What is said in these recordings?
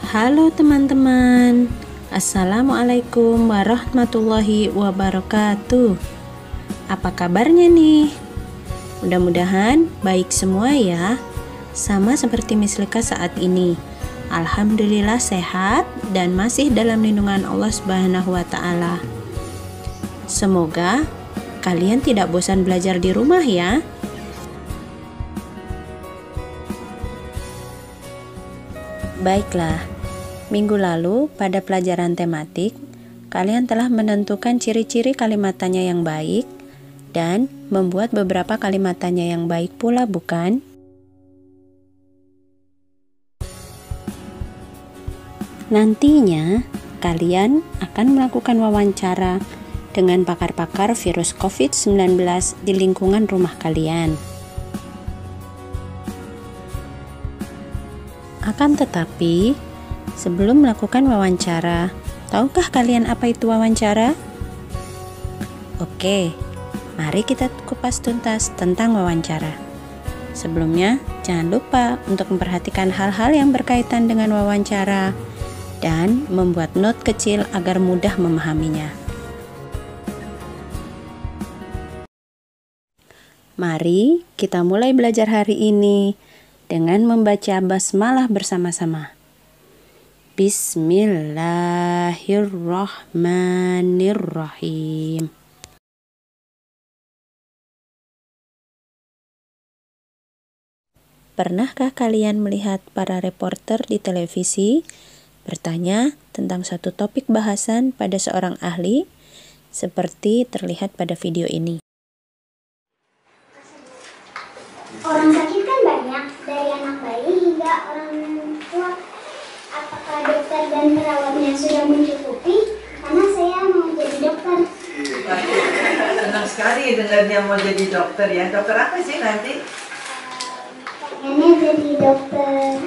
Halo teman-teman, Assalamualaikum warahmatullahi wabarakatuh. Apa kabarnya nih? Mudah-mudahan baik semua ya. Sama seperti Miss Lika saat ini. Alhamdulillah sehat dan masih dalam lindungan Allah Subhanahu wa Ta'ala. Semoga kalian tidak bosan belajar di rumah ya. Baiklah, minggu lalu pada pelajaran tematik, kalian telah menentukan ciri-ciri kalimat tanya yang baik dan membuat beberapa kalimat tanya yang baik pula, bukan? Nantinya, kalian akan melakukan wawancara dengan pakar-pakar virus COVID-19 di lingkungan rumah kalian. Akan tetapi, sebelum melakukan wawancara, tahukah kalian apa itu wawancara? Oke, mari kita kupas tuntas tentang wawancara. Sebelumnya, jangan lupa untuk memperhatikan hal-hal yang berkaitan dengan wawancara dan membuat note kecil agar mudah memahaminya. Mari kita mulai belajar hari ini dengan membaca basmalah bersama-sama. Bismillahirrahmanirrahim. Pernahkah kalian melihat para reporter di televisi bertanya tentang satu topik bahasan pada seorang ahli, seperti terlihat pada video ini? Orang sakit kan banyak, dari anak bayi hingga orang tua. Apakah dokter dan perawatnya sudah mencukupi? Karena saya mau jadi dokter. Senang sekali dengarnya mau jadi dokter ya. Dokter apa sih nanti? Pengennya jadi dokter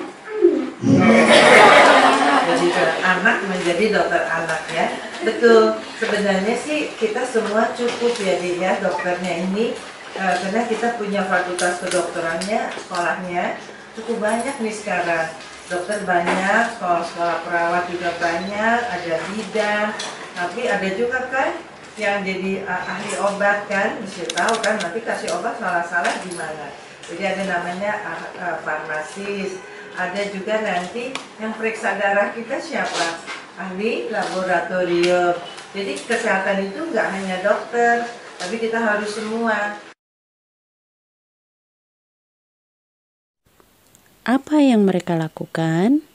anak. Jadi anak menjadi dokter anak ya. Betul. Sebenarnya sih kita semua cukup ya ya dokternya ini. Karena kita punya fakultas kedokterannya, sekolahnya cukup banyak nih sekarang. Dokter banyak, sekolah-sekolah perawat juga banyak, ada bidang. Tapi ada juga kan yang jadi ahli obat kan, mesti tahu kan nanti kasih obat salah-salah gimana. Jadi ada namanya farmasis. Ada juga nanti yang periksa darah kita siapa? Ahli laboratorium. Jadi kesehatan itu nggak hanya dokter, tapi kita harus semua. Apa yang mereka lakukan?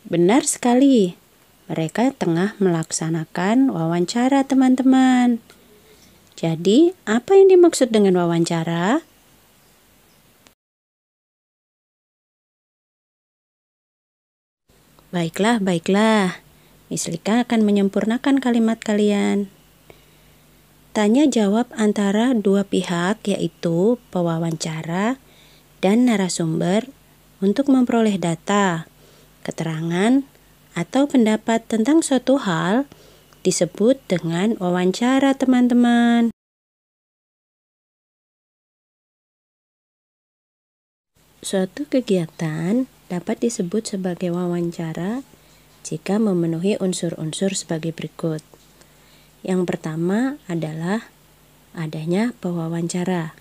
Benar sekali, mereka tengah melaksanakan wawancara teman-teman. Jadi, apa yang dimaksud dengan wawancara? Baiklah. Miss Lika akan menyempurnakan kalimat kalian. Tanya jawab antara dua pihak, yaitu pewawancara dan narasumber, untuk memperoleh data, keterangan, atau pendapat tentang suatu hal disebut dengan wawancara, teman-teman. Suatu kegiatan dapat disebut sebagai wawancara jika memenuhi unsur-unsur sebagai berikut. Yang pertama adalah adanya pewawancara,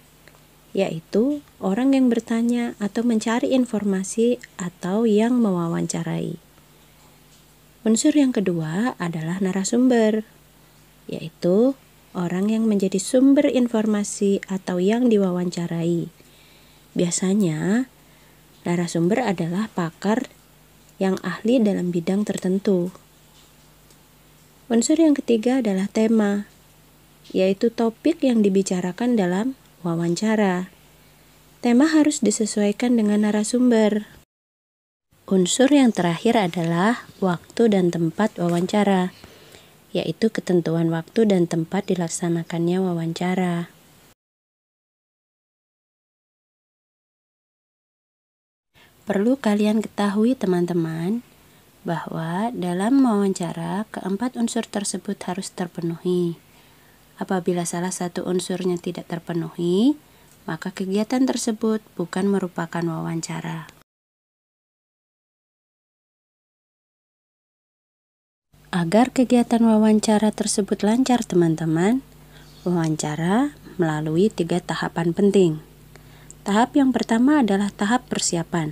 yaitu orang yang bertanya atau mencari informasi atau yang mewawancarai. Unsur yang kedua adalah narasumber, yaitu orang yang menjadi sumber informasi atau yang diwawancarai. Biasanya, narasumber adalah pakar yang ahli dalam bidang tertentu. Unsur yang ketiga adalah tema, yaitu topik yang dibicarakan dalam wawancara. Tema harus disesuaikan dengan narasumber. Unsur yang terakhir adalah waktu dan tempat wawancara, yaitu ketentuan waktu dan tempat dilaksanakannya wawancara. Perlu kalian ketahui teman-teman, bahwa dalam wawancara keempat unsur tersebut harus terpenuhi. Apabila salah satu unsurnya tidak terpenuhi, maka kegiatan tersebut bukan merupakan wawancara. Agar kegiatan wawancara tersebut lancar teman-teman, wawancara melalui 3 tahapan penting. Tahap yang pertama adalah tahap persiapan.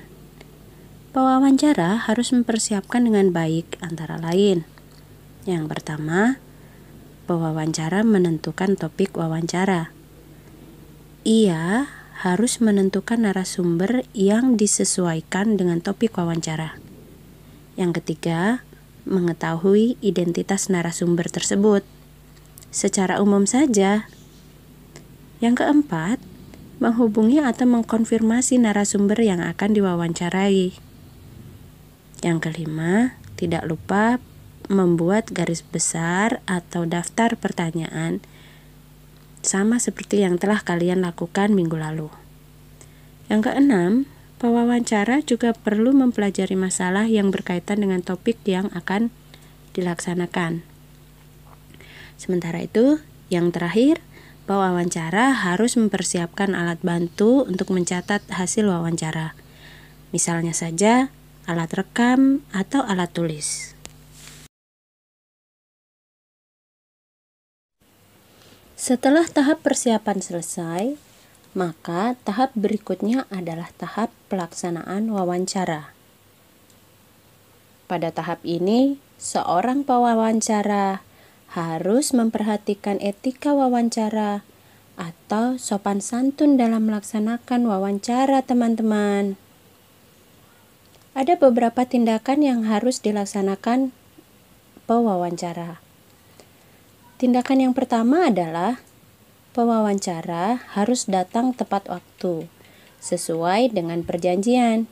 Pewawancara harus mempersiapkan dengan baik antara lain. Yang pertama, pewawancara menentukan topik wawancara. Ia harus menentukan narasumber yang disesuaikan dengan topik wawancara. Yang ketiga, mengetahui identitas narasumber tersebut secara umum saja. Yang keempat, menghubungi atau mengkonfirmasi narasumber yang akan diwawancarai. Yang kelima, tidak lupa membuat garis besar atau daftar pertanyaan sama seperti yang telah kalian lakukan minggu lalu. Yang keenam, pewawancara juga perlu mempelajari masalah yang berkaitan dengan topik yang akan dilaksanakan. Sementara itu, yang terakhir, pewawancara harus mempersiapkan alat bantu untuk mencatat hasil wawancara. Misalnya saja, alat rekam atau alat tulis. Setelah tahap persiapan selesai, maka tahap berikutnya adalah tahap pelaksanaan wawancara. Pada tahap ini, seorang pewawancara harus memperhatikan etika wawancara atau sopan santun dalam melaksanakan wawancara, teman-teman. Ada beberapa tindakan yang harus dilaksanakan pewawancara. Tindakan yang pertama adalah pewawancara harus datang tepat waktu, sesuai dengan perjanjian.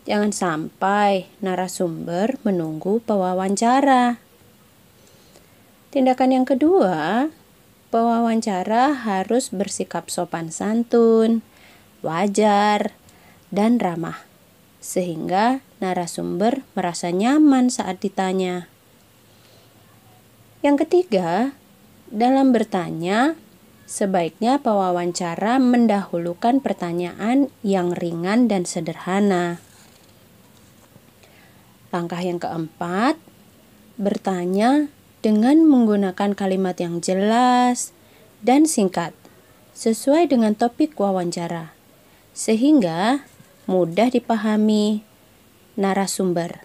Jangan sampai narasumber menunggu pewawancara. Tindakan yang kedua, pewawancara harus bersikap sopan santun, wajar, dan ramah, sehingga narasumber merasa nyaman saat ditanya. Yang ketiga, dalam bertanya, sebaiknya pewawancara mendahulukan pertanyaan yang ringan dan sederhana. Langkah yang keempat, bertanya dengan menggunakan kalimat yang jelas dan singkat, sesuai dengan topik wawancara, sehingga mudah dipahami narasumber.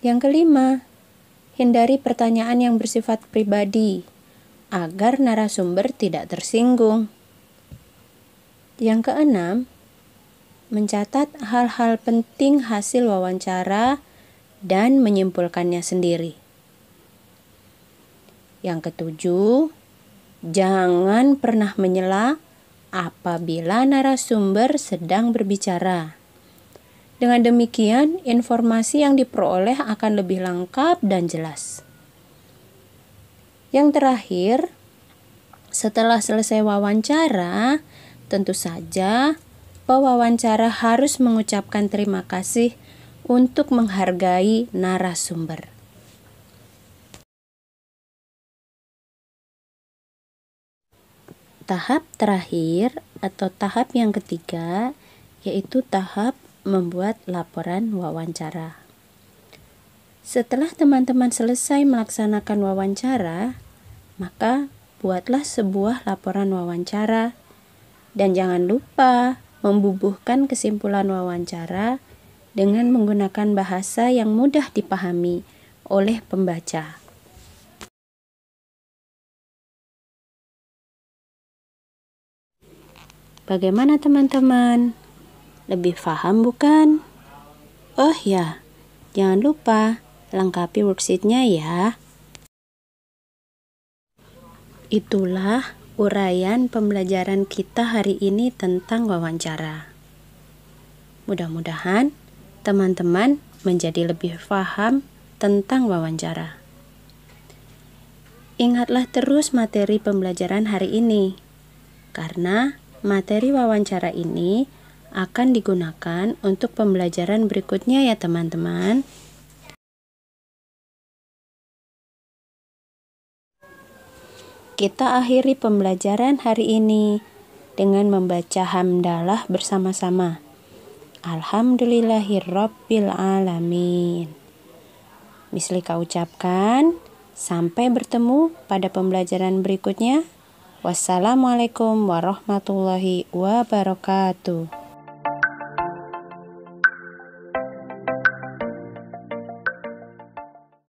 Yang kelima, hindari pertanyaan yang bersifat pribadi, agar narasumber tidak tersinggung. Yang keenam, mencatat hal-hal penting hasil wawancara dan menyimpulkannya sendiri. Yang ketujuh, jangan pernah menyela apabila narasumber sedang berbicara. Dengan demikian, informasi yang diperoleh akan lebih lengkap dan jelas. Yang terakhir, setelah selesai wawancara, tentu saja pewawancara harus mengucapkan terima kasih untuk menghargai narasumber. Tahap terakhir atau tahap yang ketiga yaitu tahap membuat laporan wawancara. Setelah teman-teman selesai melaksanakan wawancara, maka buatlah sebuah laporan wawancara dan jangan lupa membubuhkan kesimpulan wawancara dengan menggunakan bahasa yang mudah dipahami oleh pembaca. Bagaimana teman-teman? Lebih paham bukan? Oh ya, jangan lupa lengkapi worksheet-nya ya. Itulah uraian pembelajaran kita hari ini tentang wawancara. Mudah-mudahan teman-teman menjadi lebih paham tentang wawancara. Ingatlah terus materi pembelajaran hari ini, karena materi wawancara ini akan digunakan untuk pembelajaran berikutnya ya teman-teman. Kita akhiri pembelajaran hari ini dengan membaca hamdalah bersama-sama. Alhamdulillahirrabbil alamin. Mislika ucapkan, sampai bertemu pada pembelajaran berikutnya. Wassalamualaikum warahmatullahi wabarakatuh.